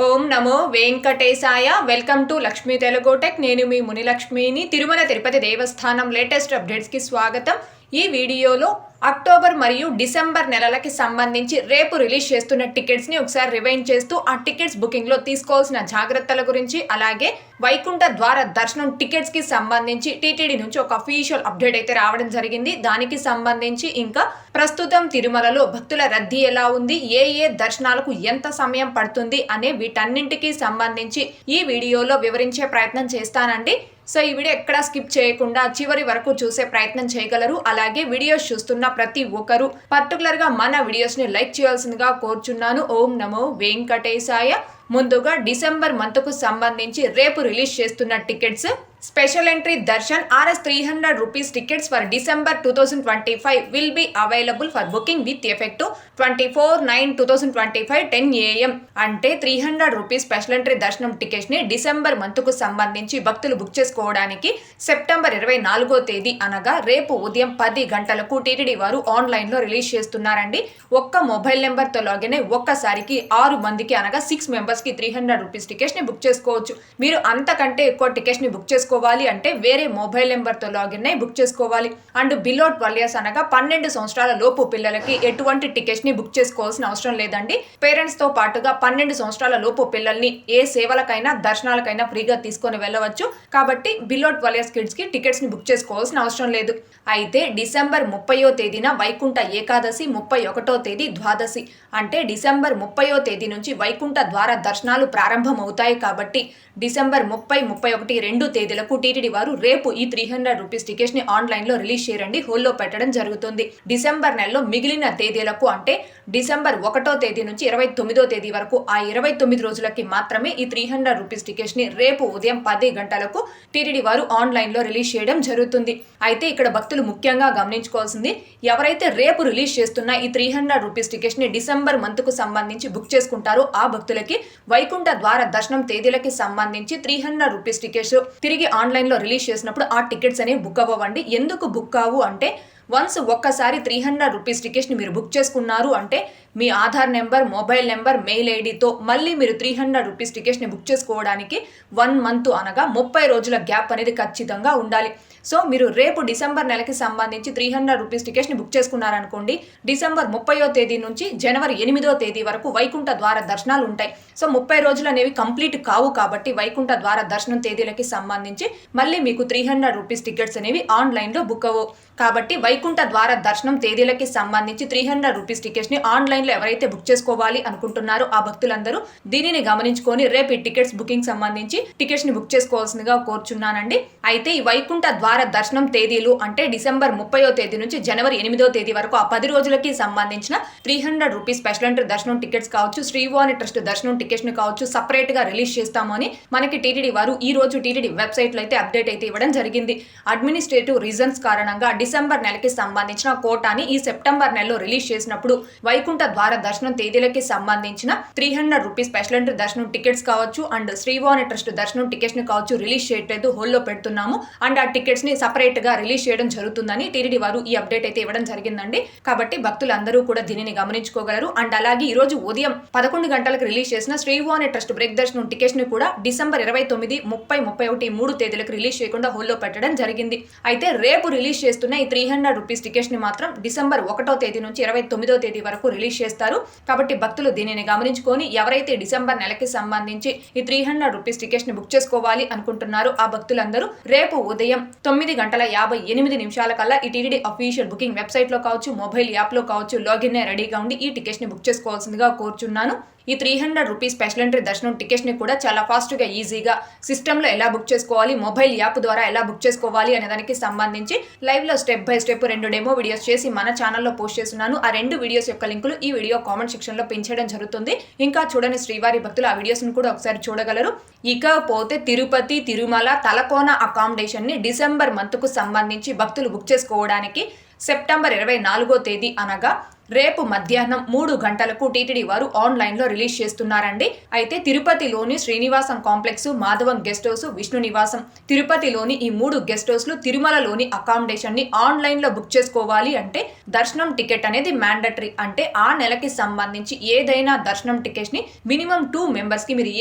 Om Namo Venkatesaya. Welcome to Lakshmi Telugu tech. నేను మీ మునిలక్ష్మిని. తిరుమల తిరుపతి దేవస్థానం latest అప్డేట్స్కి స్వాగతం. ఈ వీడియోలో అక్టోబర్ మరియు డిసెంబర్ నెలలకి సంబంధించి రేపు రిలీజ్ చేస్తున్న టికెట్స్ని ఒకసారి రివైండ్ చేస్తూ ఆ టికెట్స్ బుకింగ్లో తీసుకోవాల్సిన జాగ్రత్తల గురించి, అలాగే వైకుంఠ ద్వార దర్శనం టికెట్స్కి సంబంధించి టీటీడీ నుంచి ఒక అఫీషియల్ అప్డేట్ అయితే రావడం జరిగింది. దానికి సంబంధించి ఇంకా ప్రస్తుతం తిరుమలలో భక్తుల రద్దీ ఎలా ఉంది, ఏ దర్శనాలకు ఎంత సమయం పడుతుంది అనే వీటన్నింటికి సంబంధించి ఈ వీడియోలో వివరించే ప్రయత్నం చేస్తానండి. సో ఈ వీడియో ఎక్కడా స్కిప్ చేయకుండా చివరి వరకు చూసే ప్రయత్నం చేయగలరు. అలాగే వీడియోస్ చూస్తున్న ప్రతి ఒక్కరు పర్టికులర్ గా మన వీడియోస్ ని లైక్ చేయాల్సిందిగా కోరుచున్నాను. ఓం నమో వెంకటేశాయ. ముందుగా డిసెంబర్ మంత్ కు సంబంధించి రేపు రిలీజ్ చేస్తున్న tickets. Special entry Darshan Rs 300 rupees tickets for December 2025 will be available for booking with effect to 24/9/2025 10 AM. అంటే 300 rupees స్పెషల్ ఎంట్రీ దర్శనం టికెట్స్ ని డిసెంబర్ మంత్ కు సంబంధించి భక్తులు బుక్ చేసుకోవడానికి సెప్టెంబర్ 24వ తేదీ అనగా రేపు ఉదయం 10 గంటలకు టీటీడీ వారు ఆన్లైన్ లో రిలీజ్ చేస్తున్నారండి. ఒక్క మొబైల్ నెంబర్ తో లాగిన్ అయి ఒక్కసారికి 6 మందికి అనగా 6 మెంబర్స్ కి 300 rupees టికెట్స్ ని బుక్ చేసుకోవచ్చు. మీరు అంతకంటే ఎక్కువ టికెట్స్ ని బుక్ చేసుకోవాలి అంటే వేరే మొబైల్ నెంబర్ తో లాగిన్ అయి బుక్ చేసుకోవాలి. అండ్ బిలో 12 years అనగా 12 సంవత్సరాల లోపు పిల్లలకి ఎటువంటి టికెట్స్ ని బుక్ చేసుకోవాల్సిన అవసరం లేదండి. పేరెంట్స్ తో పాటుగా 12 సంవత్సరాల లోపు పిల్లల్ని ఏ సేవలకైనా దర్శనాలకైనా ఫ్రీగా తీసుకొని వెళ్ళవచ్చు. కాబట్టి బిలో 12 years కిడ్స్ కి టికెట్స్ ని బుక్ చేసుకోవాల్సిన అవసరం లేదు. అయితే డిసెంబర్ 30వ తేదీన వైకుంఠ ఏకాదశి, 31వ తేదీ ద్వాదశి, అంటే డిసెంబర్ 30వ తేదీ నుంచి వైకుంఠ ద్వార దర్శనాలు ప్రారంభం అవుతాయి. కాబట్టి డిసెంబర్ 30, 31 రెండు తేదీలకు టీటీడీ వారు రేపు ఈ 300 rupees టికెట్స్ ని ఆన్లైన్ లో రిలీజ్ చేయరండి, హోల్లో పెట్టడం జరుగుతుంది. డిసెంబర్ నెలలో మిగిలిన తేదీలకు అంటే డిసెంబర్ 1వ తేదీ నుంచి 29వ తేదీ వరకు ఆ 29 రోజులకి మాత్రమే ఈ 300 rupees టికెట్స్ ని రేపు ఉదయం 10 గంటలకు టీటీడీ వారు ఆన్లైన్ లో రిలీజ్ చేయడం జరుగుతుంది. అయితే ఇక్కడ భక్తులు ముఖ్యంగా గమనించుకోవాల్సింది, ఎవరైతే రేపు రిలీజ్ చేస్తున్న ఈ 300 rupees టికెట్స్ ని డిసెంబర్ మంత్ కు సంబంధించి బుక్ చేసుకుంటారో ఆ భక్తులకి వైకుంఠ ద్వార దర్శనం తేదీలకి సంబంధించి 300 rupees టికెట్స్ తిరిగి ఆన్లైన్ లో రిలీజ్ చేసినప్పుడు ఆ టికెట్స్ అనేవి బుక్ అవ్వండి. ఎందుకు బుక్ కావు అంటే, వన్స్ ఒక్కసారి 300 rupees టికెట్స్ ని మీరు బుక్ చేసుకున్నారు అంటే మీ Aadhaar number, mobile number, mail ఐడితో మళ్ళీ మీరు 300 rupees టికెట్స్ ని బుక్ చేసుకోవడానికి 1 month అనగా 30 రోజుల గ్యాప్ అనేది ఖచ్చితంగా ఉండాలి. సో మీరు రేపు డిసెంబర్ నెలకి సంబంధించి 300 rupees టికెట్స్ ని బుక్ చేసుకున్నారనుకోండి, డిసెంబర్ 30వ తేదీ నుంచి జనవరి 8వ తేదీ వరకు వైకుంఠ ద్వార దర్శనాలు ఉంటాయి. సో 30 రోజులు అనేవి కంప్లీట్ కావు. కాబట్టి వైకుంఠ ద్వార దర్శనం తేదీలకి సంబంధించి మళ్ళీ మీకు 300 rupees టికెట్స్ అనేవి ఆన్లైన్ లో బుక్ అవ్వవు. కాబట్టి వైకుంఠ ద్వార దర్శనం తేదీలకి సంబంధించి 300 rupees టికెట్స్ ని ఆన్లైన్ లో ఎవరైతే బుక్ చేసుకోవాలి అనుకుంటున్నారో ఆ భక్తులందరూ దీనిని గమనించుకొని రేపు ఈ టికెట్స్ బుకింగ్ సంబంధించి టికెట్స్ ని బుక్ చేసుకోవాల్సిందిగా కోరుచున్నానండి. అయితే ఈ వైకుంఠ ద్వార దర్శనం తేదీలు అంటే డిసెంబర్ 30వ తేదీ నుంచి జనవరి 8వ తేదీ వరకు ఆ 10 రోజులకి సంబంధించిన 300 rupees స్పెషల్ ఎంట్రీ దర్శనం టికెట్స్ కావచ్చు, శ్రీవాణి ట్రస్ట్ దర్శనం టికెట్స్ ని కావచ్చు సపరేట్ గా రిలీజ్ చేస్తామని మనకి టీటీడీ వారు ఈ రోజు టీటీడీ వెబ్సైట్ లో అయితే అప్డేట్ అయితే ఇవ్వడం జరిగింది. అడ్మినిస్ట్రేటివ్ రీజన్స్ కారణంగా డిసెంబర్ నెలకి సంబంధించిన కోటాని ఈ సెప్టెంబర్ నెలలో రిలీజ్ చేసినప్పుడు వైకుంఠ ద్వార దర్శనం తేదీలకి సంబంధించిన 300 rupees స్పెషల్ ఎంట్రీ దర్శనం టికెట్స్ కావచ్చు అండ్ శ్రీవాణి ట్రస్ట్ దర్శనం టికెట్స్ ని కావచ్చు రిలీజ్ చేయట్లేదు, హోల్లో పెడుతున్నాము. అండ్ ఆ టికెట్స్ ని సపరేట్ గా రిలీజ్ చేయడం జరుగుతుందని టీటీడీ వారు ఈ అప్డేట్ అయితే ఇవ్వడం జరిగిందండి. కాబట్టి భక్తులందరూ కూడా దీనిని గమనించుకోగలరు. అండ్ అలాగే ఈ రోజు ఉదయం 11 గంటలకు రిలీజ్ చేసిన శ్రీవాణి ట్రస్ట్ బ్రేక్ దర్శనం టికెట్స్ ని కూడా డిసెంబర్ 29, 30, 31 3 తేదీలకు రిలీజ్ చేయకుండా హోల్లో పెట్టడం జరిగింది. అయితే రేపు రిలీజ్ చేస్తున్న ఈ 300 rupees టికెట్స్ ని మాత్రం డిసెంబర్ 1వ తేదీ నుంచి 29వ తేదీ వరకు రిలీజ్ చేస్తారు. కాబట్టి భక్తులు దీనిని గమనించుకొని ఎవరైతే డిసెంబర్ నెలకి సంబంధించి ఈ 300 rupees టికెట్స్ ని బుక్ చేసుకోవాలి అనుకుంటున్నారో ఆ భక్తులందరూ రేపు ఉదయం 9:58 కల్లా ఈ టీటీడీ అఫీషియల్ బుకింగ్ వెబ్సైట్ లో కావచ్చు, మొబైల్ యాప్ లో కావచ్చు లాగిన్ రెడీగా ఉండి ఈ టికెట్స్ ని బుక్ చేసుకోవాల్సిందిగా కోరుచున్నాను. ఈ 300 rupees స్పెషల్ ఎంట్రీ దర్శనం టికెట్స్ ని కూడా చాలా ఫాస్ట్ గా ఈజీగా సిస్టమ్ లో ఎలా బుక్ చేసుకోవాలి, మొబైల్ యాప్ ద్వారా ఎలా బుక్ చేసుకోవాలి అనే దానికి సంబంధించి లైవ్ లో step by step 2 demo videos చేసి మన ఛానల్లో పోస్ట్ చేస్తున్నాను. ఆ 2 వీడియోస్ యొక్క లింకులు ఈ వీడియో కామెంట్ సెక్షన్ లో పెంచడం జరుగుతుంది. ఇంకా చూడని శ్రీవారి భక్తులు ఆ వీడియోస్ ని కూడా ఒకసారి చూడగలరు. ఇకపోతే తిరుపతి, తిరుమల, తలకోన అకామిడేషన్ ని డిసెంబర్ మంత్ కు సంబంధించి భక్తులు బుక్ చేసుకోవడానికి సెప్టెంబర్ 24వ తేదీ అనగా రేపు మధ్యాహ్నం 3 గంటలకు టీటీడీ వారు ఆన్లైన్ లో రిలీజ్ చేస్తున్నారండి. అయితే తిరుపతిలోని Srinivasam complex, Madhavam guest house, Vishnu Nivasam, తిరుపతిలోని ఈ 3 గెస్ట్ హౌస్లు, తిరుమలలోని అకామిడేషన్ ని ఆన్లైన్ లో బుక్ చేసుకోవాలి అంటే దర్శనం టికెట్ అనేది మ్యాండటరీ. అంటే ఆ నెలకి సంబంధించి ఏదైనా దర్శనం టికెట్స్ ని మినిమం 2 మెంబర్స్ కి మీరు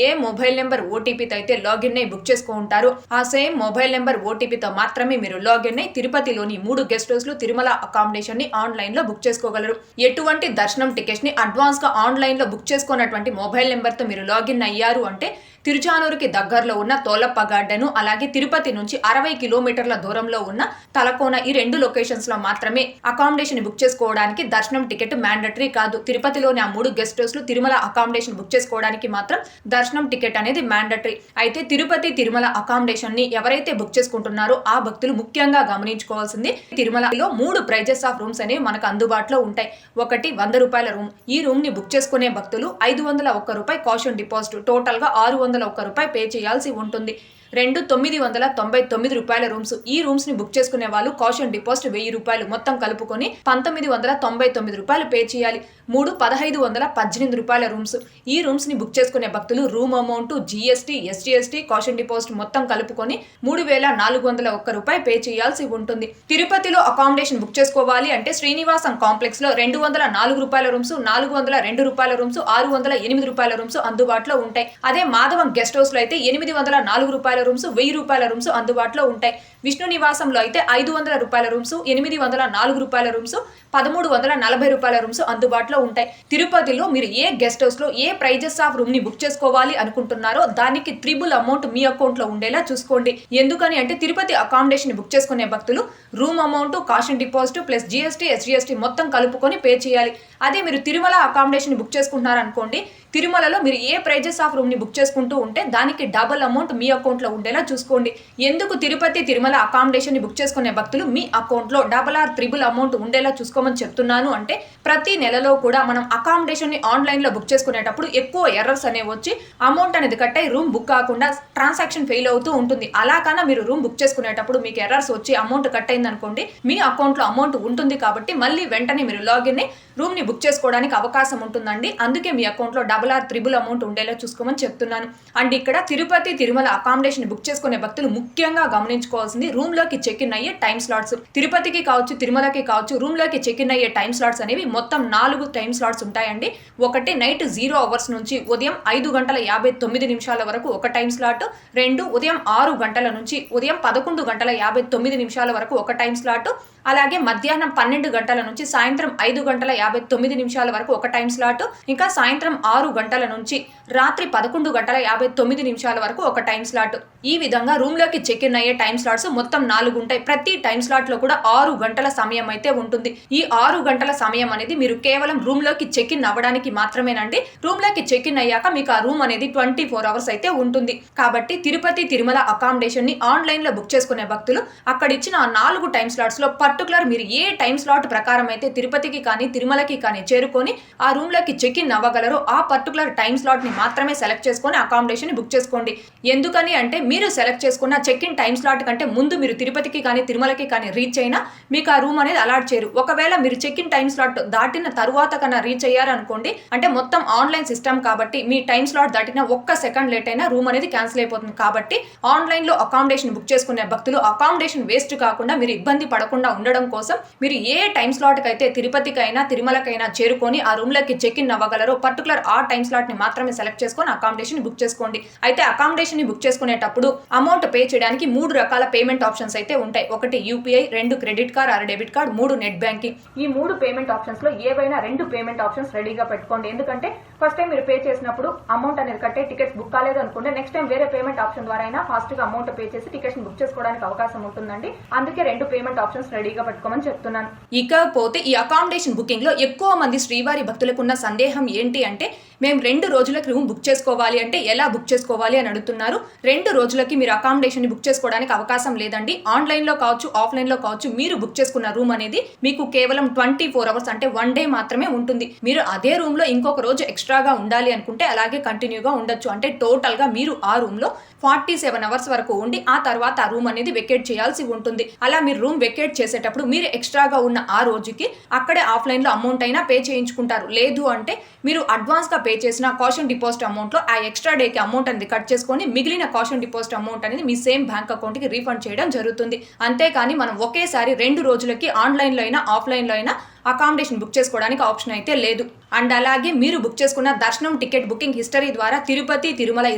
ఏ మొబైల్ నెంబర్ ఓటీపీతో అయితే లాగిన్ అయి బుక్ చేసుకుంటారో ఆ సేమ్ మొబైల్ నెంబర్ ఓటీపీతో మాత్రమే మీరు లాగిన్ అయి తిరుపతిలోని 3 గెస్ట్ హౌస్లు, తిరుమల అకామిడేషన్ ని ఆన్లైన్ లో బుక్ చేసుకోగలరు. ఎటువంటి దర్శనం టికెట్స్ ని అడ్వాన్స్ గా ఆన్లైన్ లో బుక్ చేసుకున్నటువంటి మొబైల్ నెంబర్ తో మీరు లాగిన్ అయ్యారు అంటే తిరుచానూరుకి దగ్గరలో ఉన్న తోలప్ప గార్డెన్, అలాగే తిరుపతి నుంచి 60 కిలోమీటర్ల దూరంలో ఉన్న తలకోన, ఈ 2 లొకేషన్స్ లో మాత్రమే అకామిడేషన్ బుక్ చేసుకోవడానికి దర్శనం టికెట్ మ్యాండటరీ కాదు. తిరుపతిలోని ఆ 3 గెస్ట్ హౌస్లు, తిరుమల అకామిడేషన్ బుక్ చేసుకోవడానికి మాత్రం దర్శనం టికెట్ అనేది మ్యాండటరీ. అయితే తిరుపతి, తిరుమల అకామిడేషన్ ని ఎవరైతే బుక్ చేసుకుంటున్నారో ఆ భక్తులు ముఖ్యంగా గమనించుకోవాల్సింది, తిరుమలలో 3 ప్రైజెస్ ఆఫ్ రూమ్స్ అనేవి మనకు అందుబాటులో ఉంటాయి. ఒకటి 100 రూపాయల రూమ్. ఈ రూమ్ ని బుక్ చేసుకునే భక్తులు 501 రూపాయి కాషన్ డిపాజిట్, టోటల్ గా 601 రూపాయి పే చేయాల్సి ఉంటుంది. 2 999 రూపాయల రూమ్స్. ఈ రూమ్స్ ని బుక్ చేసుకునే వాళ్ళు కాషన్ డిపాజిట్ 1000 రూపాయలు, మొత్తం కలుపుకొని 1999 రూపాయలు పే చేయాలి. 3 1518 రూపాయల రూమ్స్. ఈ రూమ్స్ ని బుక్ చేసుకునే భక్తులు room amount, GST, SGST, caution deposit మొత్తం కలుపుకొని 3401 రూపాయి పే చేయాల్సి ఉంటుంది. తిరుపతిలో అకామిడేషన్ బుక్ చేసుకోవాలి అంటే శ్రీనివాసం కాంప్లెక్స్ లో 204 రూపాయల రూమ్స్, 402 రూపాయల రూమ్స్, 608 రూపాయల రూమ్స్ అందుబాటులో ఉంటాయి. అదే మాధవం గెస్ట్ హౌస్ లో అయితే 804 రూపాయల రూమ్స్, 1000 రూపాయల రూమ్స్ అందుబాటులో ఉంటాయి. విష్ణు నివాసంలో అయితే 500 రూపాయల రూమ్స్, 804 రూపాయల రూమ్స్, 1340 రూపాయల రూమ్స్ అందుబాటులో ఉంటాయి. తిరుపతిలో మీరు ఏ గెస్ట్ హౌస్ లో ఏ ప్రైజెస్ ఆఫ్ రూమ్ ని బుక్ చేసుకోవాలి అనుకుంటున్నారో దానికి ట్రిపుల్ అమౌంట్ మీ అకౌంట్ లో ఉండేలా చూసుకోండి. ఎందుకని అంటే తిరుపతి అకామిడేషన్ బుక్ చేసుకునే భక్తులు room amount, caution deposit plus GST, SGST మొత్తం కలుపుకొని పే చేయాలి. అదే మీరు తిరుమల అకామిడేషన్ బుక్ చేసుకుంటున్నారు అనుకోండి, తిరుమలలో మీరు ఏ ప్రైజెస్ ఆఫ్ రూమ్ ని బుక్ చేసుకుంటూ ఉంటే దానికి డబుల్ అమౌంట్ మీ అకౌంట్ లో ఉండేలా చూసుకోండి. ఎందుకు తిరుపతి, తిరుమల అకామిడేషన్ ని బుక్ చేసుకునే భక్తులు మీ అకౌంట్ లో డబుల్ ఆర్ ట్రిపుల్ అమౌంట్ ఉండేలా చూసుకోమని చెప్తున్నాను అంటే ప్రతి నెలలో కూడా మనం అకామిడేషన్ ని ఆన్లైన్ లో బుక్ చేసుకునేటప్పుడు ఎక్కువ ఎర్రర్స్ అనేవి వచ్చి అమౌంట్ అనేది కట్ అయి రూమ్ బుక్ కాకుండా ట్రాన్సాక్షన్ ఫెయిల్ అవుతూ ఉంటుంది. అలా కన్నా మీరు రూమ్ బుక్ చేసుకునేటప్పుడు మీకు ఎర్రర్స్ వచ్చి అమౌంట్ కట్ అయింది అనుకోండి, మీ అకౌంట్ లో అమౌంట్ ఉంటుంది కాబట్టి మళ్ళీ వెంటనే మీరు లాగిన్ అయ్యి రూమ్ ని బుక్ చేసుకోవడానికి అవకాశం ఉంటుందండి. అందుకే మీ అకౌంట్ లో డబుల్ ఆర్ ట్రిపుల్ అమౌంట్ ఉండేలా చూసుకోమని చెప్తున్నాను. అండ్ ఇక్కడ తిరుపతి, తిరుమల అకామిడేషన్ బుక్ చేసుకునే భక్తులు ముఖ్యంగా గమనించుకోవాల్సింది రూమ్ లోకి చెక్ ఇన్ అయ్యే టైం స్లాట్స్. తిరుపతికి కావచ్చు, తిరుమలకి కావచ్చు, రూమ్ లోకి చెక్ ఇన్ అయ్యే టైం స్లాట్స్ అనేవి మొత్తం 4 టైం స్లాట్స్ ఉంటాయండి. ఒకటి నైట్ 0 hours నుంచి ఉదయం 5:59 వరకు ఒక టైం స్లాట్, 2 ఉదయం 6 గంటల నుంచి ఉదయం 11:59 వరకు ఒక టైం స్లాట్, అలాగే మధ్యాహ్నం 12 గంటల నుంచి సాయంత్రం 5:59 వరకు ఒక టైం స్లాట్, ఇంకా సాయంత్రం 6 గంటల నుంచి రాత్రి 11:59 వరకు ఒక టైం స్లాట్. ఈ విధంగా రూమ్ లోకి చెక్ ఇన్ అయ్యే టైం స్లాట్స్ మొత్తం 4 ఉంటాయి. ప్రతి టైం స్లాట్ లో కూడా 6 గంటల సమయం అయితే ఉంటుంది. ఈ 6 గంటల సమయం అనేది మీరు కేవలం రూమ్ లోకి చెక్ ఇన్ అవ్వడానికి మాత్రమేనండి. రూమ్ లోకి చెక్ ఇన్ అయ్యాక మీకు ఆ రూమ్ అనేది 24 hours అయితే ఉంటుంది. కాబట్టి తిరుపతి, తిరుమల అకామిడేషన్ ని ఆన్లైన్ లో బుక్ చేసుకునే భక్తులు అక్కడ ఇచ్చిన 4 టైం స్లాట్స్ లో పర్టికులర్ మీరు ఏ టైం స్లాట్ ప్రకారం అయితే తిరుపతికి కానీ తిరుమలకి కానీ చేరుకొని ఆ రూమ్ లోకి చెక్ ఇన్ అవ్వగలరో ఆ పర్టికులర్ టైం స్లాట్ ని మాత్రమే సెలెక్ట్ చేసుకొని అకామిడేషన్ ని బుక్ చేసుకోండి. ఎందుకని అంటే మీరు సెలెక్ట్ చేసుకున్న చెక్ ఇన్ టైం స్లాట్ కంటే ముందు మీరు తిరుపతికి కానీ తిరుమలకి కానీ రీచ్ అయినా మీకు ఆ రూమ్ అనేది అలాట్ చేయరు. ఒకవేళ మీరు చెక్ ఇన్ టైం స్లాట్ దాటిన తరువాత కన్నా రీచ్ అయ్యారనుకోండి, అంటే మొత్తం ఆన్లైన్ సిస్టమ్ కాబట్టి మీ టైం స్లాట్ దాటిన 1 సెకండ్ లేట్ అయినా రూమ్ అనేది క్యాన్సిల్ అయిపోతుంది. కాబట్టి ఆన్లైన్ లో అకామిడేషన్ బుక్ చేసుకునే భక్తులు అకామిడేషన్ వేస్ట్ కాకుండా మీరు ఇబ్బంది పడకుండా ఉండడం కోసం మీరు ఏ టైం స్లాట్ కి అయితే తిరుపతికైనా తిరుమలకైనా చేరుకొని ఆ రూమ్ లోకి చెక్ ఇన్ అవ్వగలరో పర్టికులర్ ఆ టైం స్లాట్ ని మాత్రమే సెలెక్ట్ చేసుకొని అకామిడేషన్ బుక్ చేసుకోండి. అయితే అకామిడేషన్ ని బుక్ చేసుకునేటప్పుడు అమౌంట్ పే చేయడానికి 3 రకాల పేమెంట్ ఆప్షన్స్ అయితే ఉంటాయి. ఒకటి UPI, 2 credit card or debit card, 3 net banking. ఈ 3 పేమెంట్ ఆప్షన్స్ లో ఏవైనా 2 పేమెంట్ ఆప్షన్స్ రెడీగా పెట్టుకోండి. ఎందుకంటే ఫస్ట్ టైం మీరు పే చేసినప్పుడు అమౌంట్ అనేది కట్టే టికెట్స్ బుక్ కాలేదు అనుకుంటే నెక్స్ట్ టైం వేరే పేమెంట్ ఆప్షన్ ద్వారా అయినా ఫాస్ట్ గా అమౌంట్ పే చేసి టికెట్స్ బుక్ చేసుకోవడానికి అవకాశం ఉంటుందండి. అందుకే 2 పేమెంట్ ఆప్షన్స్ రెడీగా పెట్టుకోమని చెప్తున్నాను. ఇకపోతే ఈ అకామిడేషన్ బుకింగ్ లో ఎక్కువ మంది శ్రీవారి భక్తులకు ఉన్న సందేహం ఏంటి అంటే మేము 2 రోజులకి రూమ్ బుక్ చేసుకోవాలి అంటే ఎలా బుక్ చేసుకోవాలి అని అడుగుతున్నారు. 2 రోజులకి మీరు అకామిడేషన్ బుక్ చేసుకోవడానికి అవకాశం లేదండి. ఆన్లైన్లో కావచ్చు, ఆఫ్లైన్లో కావచ్చు, మీరు బుక్ చేసుకున్న రూమ్ అనేది మీకు కేవలం 24 అవర్స్ అంటే 1 డే మాత్రమే ఉంటుంది. మీరు అదే రూమ్ లో ఇంకొక రోజు ఎక్స్ట్రాగా ఉండాలి అనుకుంటే అలాగే కంటిన్యూగా ఉండొచ్చు. అంటే టోటల్ గా మీరు ఆ రూమ్ లో 47 అవర్స్ వరకు ఉండి ఆ తర్వాత ఆ రూమ్ అనేది వెకేట్ చేయాల్సి ఉంటుంది. అలా మీరు రూమ్ వెకేట్ చేసేటప్పుడు మీరు ఎక్స్ట్రాగా ఉన్న ఆ రోజుకి అక్కడే ఆఫ్లైన్ లో అమౌంట్ అయినా పే చేయించుకుంటారు. లేదు అంటే మీరు అడ్వాన్స్ గా పే చేసిన కాషన్ డిపాజిట్ అమౌంట్ లో ఆ ఎక్స్ట్రా డేకి అమౌంట్ అనేది కట్ చేసుకొని మిగిలిన కాషన్ డిపాజిట్ అమౌంట్ అనేది మీ సేమ్ బ్యాంక్ అకౌంట్ కి రీఫండ్ చేయడం జరుగుతుంది. అంతేకాని మనం ఒకేసారి 2 రోజులకి ఆన్లైన్ లో అయినా ఆఫ్లైన్ లో అయినా అకామిడేషన్ బుక్ చేసుకోవడానికి ఆప్షన్ అయితే లేదు. అండ్ అలాగే మీరు బుక్ చేసుకున్న దర్శనం టికెట్ బుకింగ్ హిస్టరీ ద్వారా తిరుపతి, తిరుమల ఈ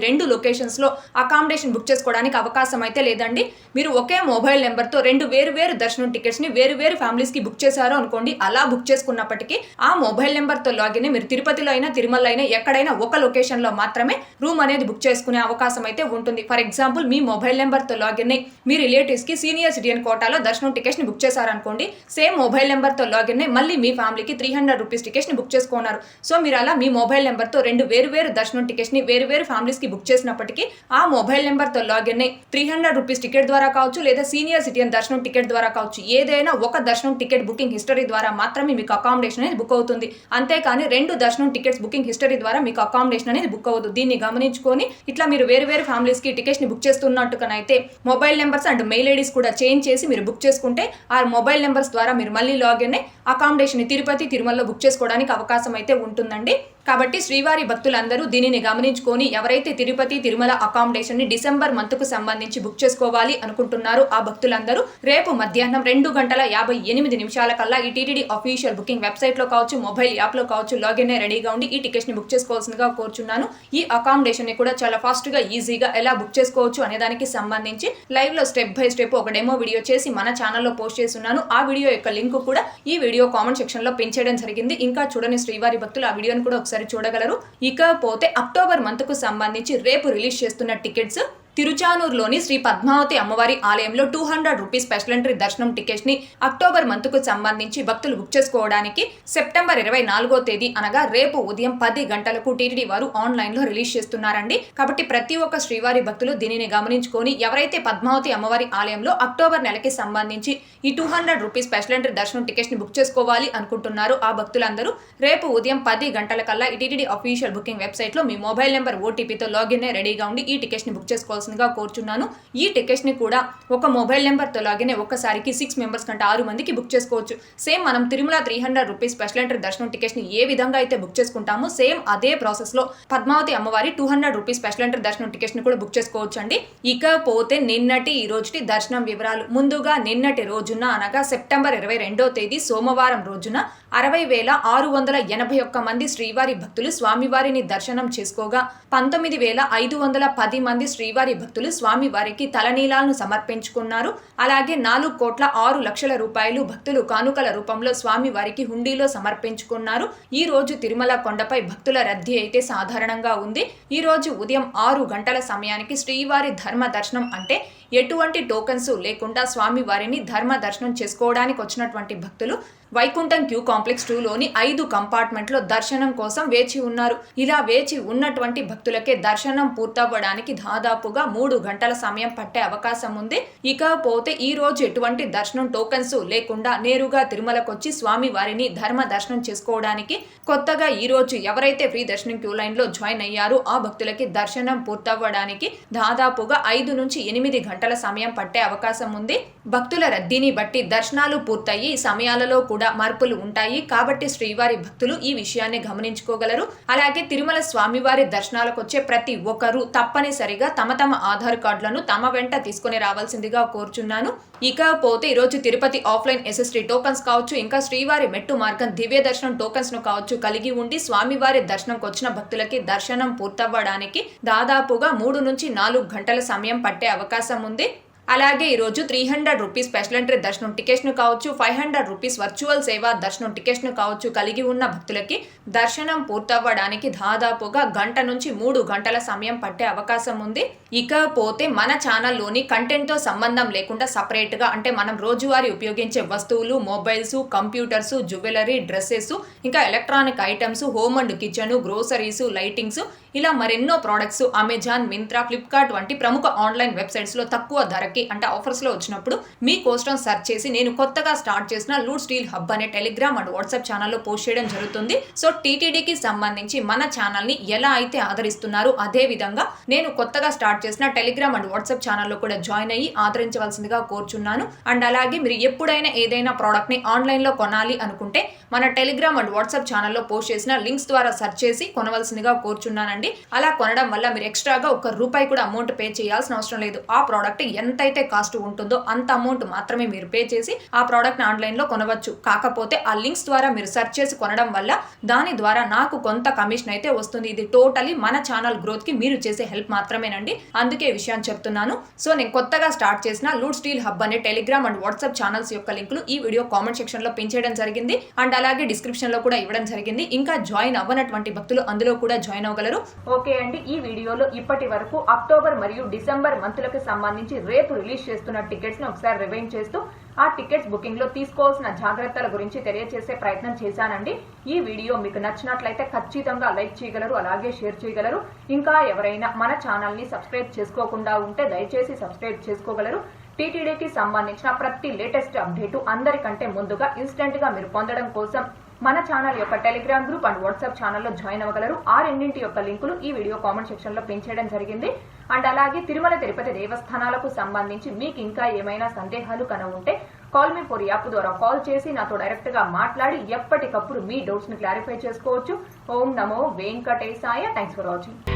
2 లొకేషన్స్ లో అకామిడేషన్ బుక్ చేసుకోవడానికి అవకాశం అయితే లేదండి. మీరు ఒకే మొబైల్ నెంబర్ తో 2 వేరు దర్శనం టికెట్స్ ని వేరు ఫ్యామిలీస్ కి బుక్ చేశారు అనుకోండి. అలా బుక్ చేసుకున్నప్పటికీ ఆ మొబైల్ నెంబర్ తో లాగిన్ మీరు తిరుపతిలో అయినా తిరుమల అయినా ఎక్కడైనా ఒక లొకేషన్ లో మాత్రమే రూమ్ అనేది బుక్ చేసుకునే అవకాశం అయితే ఉంటుంది. For example me mobile number తో లాగిన్ అయ్యి మీ రిలేటివ్స్ కి సీనియర్ సిటిజన్ కోటాలో దర్శనం టికెట్స్ ని బుక్ చేశారనుకోండి. సేమ్ మొబైల్ నెంబర్ తో లాగిన్ అయ్యి మళ్ళీ మీ ఫ్యామిలీకి 300 రూపీస్ టికెట్స్ ని బుక్ చేసుకున్నారు. సో మీరు అలా మీ మొబైల్ నెంబర్ తో 2 వేరు దర్శనం టికెట్స్ ని వేరు ఫ్యామిలీస్ కి బుక్ చేసినప్పటికీ ఆ మొబైల్ నెంబర్ తో లాగిన్ అయ్యి 300 రూపీస్ టికెట్ ద్వారా కావచ్చు, లేదా సీనియర్ సిటిజన్ దర్శనం టికెట్ ద్వారా కావచ్చు, ఏదైనా ఒక దర్శనం టికెట్ బుకింగ్ హిస్టరీ ద్వారా మాత్రమే మీకు అకామిడేషన్ అనేది బుక్ అవుతుంది. అంతేకాని 2 దర్శనం టికెట్స్ బుకింగ్ హిస్టరీ ద్వారా మీకు అకామిడేషన్ అనేది బుక్ అవ్వదు. దీన్ని గమనించుకొని ఇట్లా మీరు వేరు ఫ్యామిలీస్ కి టికెట్స్ ని బుక్ చేస్తున్నట్టుగానైతే mobile numbers and mail IDs కూడా చేంజ్ చేసి మీరు బుక్ చేసుకుంటే ఆ మొబైల్ నెంబర్స్ ద్వారా మీరు మళ్ళీ లాగిన్ అయ్యి అకామిడేషన్ ని తిరుపతి, తిరుమలలో బుక్ చేసుకోవడానికి అవకాశం అయితే ఉంటుందండి. కాబట్టి శ్రీవారి భక్తులందరూ దీనిని గమనించుకొని ఎవరైతే తిరుపతి, తిరుమల అకామిడేషన్ ని డిసెంబర్ మంత్ కు సంబంధించి బుక్ చేసుకోవాలి అనుకుంటున్నారో ఆ భక్తులందరూ రేపు మధ్యాహ్నం 2:58 కల్లా ఈ టీటీడీ అఫీషియల్ బుకింగ్ వెబ్సైట్ లో కావచ్చు, మొబైల్ యాప్ లో కావచ్చు లాగిన్ అయ్యి రెడీగా ఉండి ఈ టికెట్స్ ని బుక్ చేసుకోవాల్సిందిగా కోరుచున్నాను. ఈ అకామిడేషన్ ని కూడా చాలా ఫాస్ట్ గా ఈజీగా ఎలా బుక్ చేసుకోవచ్చు అనే దానికి సంబంధించి లైవ్ లో స్టెప్ బై స్టెప్ ఒక డెమో వీడియో చేసి మన ఛానల్లో పోస్ట్ చేస్తున్నాను. ఆ వీడియో యొక్క లింక్ కూడా ఈ వీడియో కామెంట్ సెక్షన్ లో పిన్ చేయడం జరిగింది. ఇంకా చూడని శ్రీవారి భక్తులు ఆ వీడియోని కూడా ఒకసారి చూడగలరు. ఇకపోతే అక్టోబర్ మంత్ కు సంబంధించి రేపు రిలీజ్ చేస్తున్న టికెట్స్ తిరుచానూరులోని శ్రీ పద్మావతి అమ్మవారి ఆలయంలో 200 రూపీస్ స్పెషల్ ఎంట్రీ దర్శనం టికెట్స్ ని అక్టోబర్ మంత్ కు సంబంధించి భక్తులు బుక్ చేసుకోవడానికి సెప్టెంబర్ 24వ తేదీ అనగా రేపు ఉదయం 10 గంటలకు టీటీడీ వారు ఆన్లైన్ లో రిలీజ్ చేస్తున్నారండి. కాబట్టి ప్రతి ఒక్క శ్రీవారి భక్తులు దీనిని గమనించుకొని ఎవరైతే పద్మావతి అమ్మవారి ఆలయంలో అక్టోబర్ నెలకి సంబంధించి ఈ 200 రూపీస్ స్పెషల్ ఎంట్రీ దర్శనం టికెట్స్ ని బుక్ చేసుకోవాలి అనుకుంటున్నారు ఆ భక్తులందరూ రేపు ఉదయం 10 గంటల కల్లా ఈ టీటీడీ అఫీషియల్ బుకింగ్ వెబ్సైట్ లో మీ మొబైల్ నెంబర్ ఓటీపీతో లాగిన్ అయ్యి రెడీగా ఉండి ఈ టికెట్స్ ని బుక్ చేసుకోవాలి కోరుచున్నాను. ఈ టికెట్స్ ని కూడా ఒక మొబైల్ నెంబర్ తో లాగిన్ ఒక్కసారికి 6 మెంబర్స్ కంటే 6 మందికి బుక్ చేసుకోవచ్చు. సేమ్ మనం తిరుమల 300 రూపీస్ స్పెషల్ ఎంట్రీ దర్శనం టికెట్స్ ని ఏ విధంగా అయితే బుక్ చేసుకుంటామో సేమ్ అదే ప్రాసెస్ లో పద్మావతి అమ్మవారి 200 రూపీస్ స్పెషల్ ఎంట్రీ దర్శనం టికెట్స్ ని కూడా బుక్ చేసుకోవచ్చు అండి. ఇకపోతే నిన్నటి ఈ రోజుటి దర్శనం వివరాలు. ముందుగా నిన్నటి రోజున అనగా సెప్టెంబర్ 22వ తేదీ సోమవారం రోజున 60,681 మంది శ్రీవారి భక్తులు స్వామివారిని దర్శనం చేసుకోగా 19,510 మంది శ్రీవారి భక్తులు స్వామివారికి తలనీలాలను సమర్పించుకున్నారు. అలాగే 4,06,00,000 రూపాయలు భక్తులు కానుకల రూపంలో స్వామివారికి హుండీలో సమర్పించుకున్నారు. ఈ రోజు తిరుమల కొండపై భక్తుల రద్దీ అయితే సాధారణంగా ఉంది. ఈ రోజు ఉదయం 6 గంటల సమయానికి శ్రీవారి ధర్మ దర్శనం అంటే ఎటువంటి టోకన్స్ లేకుండా స్వామివారిని ధర్మ దర్శనం చేసుకోవడానికి వచ్చినటువంటి భక్తులు వైకుంఠం క్యూ కాంప్లెక్స్ 2లోని 5 కంపార్ట్మెంట్లో దర్శనం కోసం వేచి ఉన్నారు. ఇలా వేచి ఉన్నటువంటి భక్తులకే దర్శనం పూర్తవ్వడానికి దాదాపుగా 3 గంటల సమయం పట్టే అవకాశం ఉంది. ఇకపోతే ఈ రోజు ఎటువంటి దర్శనం టోకన్స్ లేకుండా నేరుగా తిరుమలకొచ్చి స్వామి వారిని ధర్మ దర్శనం చేసుకోవడానికి కొత్తగా ఈ రోజు ఎవరైతే ఫ్రీ దర్శనం క్యూ లైన్ లో జాయిన్ అయ్యారో ఆ భక్తులకి దర్శనం పూర్తవ్వడానికి దాదాపుగా 5 నుంచి 8 గంటల సమయం పట్టే అవకాశం ఉంది. భక్తుల రద్దీని బట్టి దర్శనాలు పూర్తయి సమయాలలో కూడా మార్పులు ఉంటాయి. కాబట్టి శ్రీవారి భక్తులు ఈ విషయాన్ని గమనించుకోగలరు. అలాగే తిరుమల స్వామివారి దర్శనాలకు వచ్చే ప్రతి ఒక్కరూ తప్పనిసరిగా తమ ఆధార్ కార్డులను తమ వెంట తీసుకుని రావాల్సిందిగా కోరుచున్నాను. ఇకపోతే ఈరోజు తిరుపతి ఆఫ్లైన్ SST టోకన్స్ కావచ్చు, ఇంకా శ్రీవారి మెట్టు మార్గం దివ్య దర్శనం టోకన్స్ ను కావచ్చు కలిగి ఉండి స్వామివారి దర్శనంకు వచ్చిన భక్తులకి దర్శనం పూర్తవ్వడానికి దాదాపుగా 3 నుంచి 4 గంటల సమయం పట్టే అవకాశం ఉంది. అలాగే ఈరోజు 300 రూపీస్ స్పెషల్ ఎంట్రీ దర్శనం టికెట్స్ను కావచ్చు, 500 రూపీస్ వర్చువల్ సేవా దర్శనం టికెట్స్ను కావచ్చు కలిగి ఉన్న భక్తులకి దర్శనం పూర్తవ్వడానికి దాదాపుగా గంట నుంచి 3 గంటల సమయం పట్టే అవకాశం ఉంది. ఇకపోతే మన ఛానల్లోని కంటెంట్తో సంబంధం లేకుండా సపరేట్గా అంటే మనం రోజువారీ ఉపయోగించే వస్తువులు, మొబైల్స్, కంప్యూటర్స్, జ్యువెలరీ, డ్రెస్సెస్, ఇంకా electronic items, home and kitchen, groceries, lightings ఇలా మరెన్నో ప్రోడక్ట్స్ అమెజాన్, మింత్రా, ఫ్లిప్కార్ట్ వంటి ప్రముఖ ఆన్లైన్ వెబ్సైట్స్లో తక్కువ ధరకి అంటే ఆఫర్స్లో వచ్చినప్పుడు మీకోసం సెర్చ్ చేసి నేను కొత్తగా స్టార్ట్ చేసిన లూట్ స్టీల్ హబ్ అనే టెలిగ్రామ్ అండ్ వాట్సాప్ ఛానల్లో పోస్ట్ చేయడం జరుగుతుంది. సో టీటీడీకి సంబంధించి మన ఛానల్ని ఎలా అయితే ఆదరిస్తున్నారో అదే విధంగా నేను కొత్తగా స్టార్ట్ చేసిన టెలిగ్రామ్ అండ్ వాట్సాప్ ఛానల్లో కూడా జాయిన్ అయ్యి ఆదరించవలసిందిగా కోరుచున్నాను. అండ్ అలాగే మీరు ఎప్పుడైనా ఏదైనా ప్రోడక్ట్ని ఆన్లైన్లో కొనాలి అనుకుంటే మన టెలిగ్రామ్ అండ్ వాట్సాప్ ఛానల్లో పోస్ట్ చేసిన లింక్స్ ద్వారా సెర్చ్ చేసి కొనవలసిందిగా కోరుచున్నానండి. అలా కొనడం వల్ల మీరు ఎక్స్ట్రాగా ₹1 కూడా అమౌంట్ పే చేయాల్సిన అవసరం లేదు. ఆ ప్రోడక్ట్ ఎంతైతే కాస్ట్ ఉంటుందో అంత అమౌంట్ మాత్రమే మీరు పే చేసి ఆ ప్రోడక్ట్ ఆన్లైన్ లో కొనవచ్చు. కాకపోతే ఆ లింక్స్ ద్వారా మీరు సెర్చ్ చేసి కొనడం వల్ల దాని ద్వారా నాకు కొంత కమిషన్ అయితే వస్తుంది. ఇది టోటలీ మన ఛానల్ గ్రోత్ కి మీరు చేసే హెల్ప్ మాత్రమేనండి. అందుకే ఈ విషయాన్ని చెప్తున్నాను. సో నేను కొత్తగా స్టార్ట్ చేసిన లూట్ స్టీల్ హబ్ అనే టెలిగ్రామ్ అండ్ వాట్సాప్ ఛానల్స్ యొక్క లింకులు ఈ వీడియో కామెంట్ సెక్షన్ లో పిన్ చేయడం జరిగింది. అండ్ అలాగే డిస్క్రిప్షన్ లో కూడా ఇవ్వడం జరిగింది. ఇంకా జాయిన్ అవ్వనటువంటి భక్తులు అందులో కూడా జాయిన్ అవ్వగలరు. ఓకే అండి, ఈ వీడియోలో ఇప్పటి వరకు అక్టోబర్ మరియు డిసెంబర్ మంత్లకు సంబంధించి రేపు రిలీజ్ చేస్తున్న టికెట్స్ ని ఒకసారి రివైండ్ చేస్తూ ఆ టికెట్స్ బుకింగ్ లో తీసుకోవాల్సిన జాగ్రత్తల గురించి తెలియజేసే ప్రయత్నం చేశానండి. ఈ వీడియో మీకు నచ్చినట్లయితే ఖచ్చితంగా లైక్ చేయగలరు, అలాగే షేర్ చేయగలరు. ఇంకా ఎవరైనా మన ఛానల్ ని సబ్స్క్రైబ్ చేసుకోకుండా ఉంటే దయచేసి సబ్స్క్రైబ్ చేసుకోగలరు. టీటీడీకి సంబంధించిన ప్రతి లేటెస్ట్ అప్డేటు అందరికంటే ముందుగా ఇన్స్టెంట్ గా మీరు పొందడం కోసం మన ఛానల్ యొక్క టెలిగ్రామ్ గ్రూప్ అండ్ వాట్సాప్ ఛానల్లో జాయిన్ అవ్వగలరు. ఆ రెండింటి యొక్క లింకులు ఈ వీడియో కామెంట్ సెక్షన్ లో పిన్ చేయడం జరిగింది. అండ్ అలాగే తిరుమల తిరుపతి దేవస్థానాలకు సంబంధించి మీకు ఇంకా ఏమైనా సందేహాలు ఉంటే కాల్ మీ ఫర్ యాప్ ద్వారా కాల్ చేసి నాతో డైరెక్ట్ గా మాట్లాడి ఎప్పటికప్పుడు మీ డౌట్స్ ని క్లారిఫై చేసుకోవచ్చు. ఓం నమో వెంకటేశాయ. Thanks for watching.